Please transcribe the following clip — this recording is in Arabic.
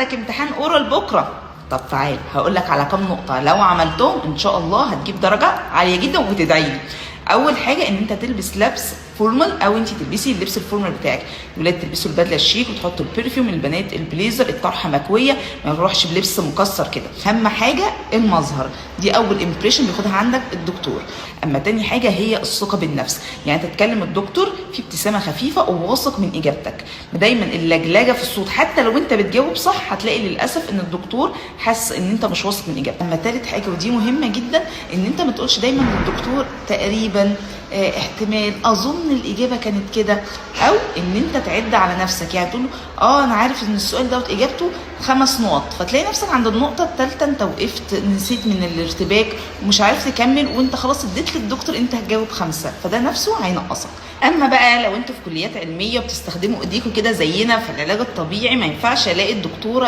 لك امتحان اورال بكره. طب تعال هقول لك على كام نقطه لو عملتهم ان شاء الله هتجيب درجه عاليه جدا وتدعي لي. اول حاجه ان انت تلبس لبس فورمال، او انت تلبسي اللبس الفورمال بتاعك. الولاد تلبسوا البدله الشيك وتحطوا البرفيوم، البنات البليزر، الطرحه مكويه، ما نروحش بلبس مكسر كده. اهم حاجه المظهر، دي اول امبريشن بياخدها عندك الدكتور. اما تاني حاجه هي الثقه بالنفس، يعني انت تتكلم الدكتور في ابتسامه خفيفه وواثق من اجابتك. دايما اللجلجه في الصوت حتى لو انت بتجاوب صح هتلاقي للاسف ان الدكتور حاسس ان انت مش واثق من اجابتك. اما تالت حاجه ودي مهمه جدا، ان انت ما تقولش دايما للدكتور تقريبا، احتمال، اظن الاجابه كانت كده، او ان انت تعد على نفسك. يعني تقول له انا عارف ان السؤال دوت اجابته 5 نقط، فتلاقي نفسك عند النقطه الثالثه انت وقفت، نسيت من الارتباك ومش عارف تكمل، وانت خلاص اديت للدكتور انت هتجاوب 5، فده نفسه هينقصك. اما بقى لو انتوا في كليات علميه وبتستخدموا ايديكم كده زينا في العلاج الطبيعي، ما ينفعش الاقي الدكتوره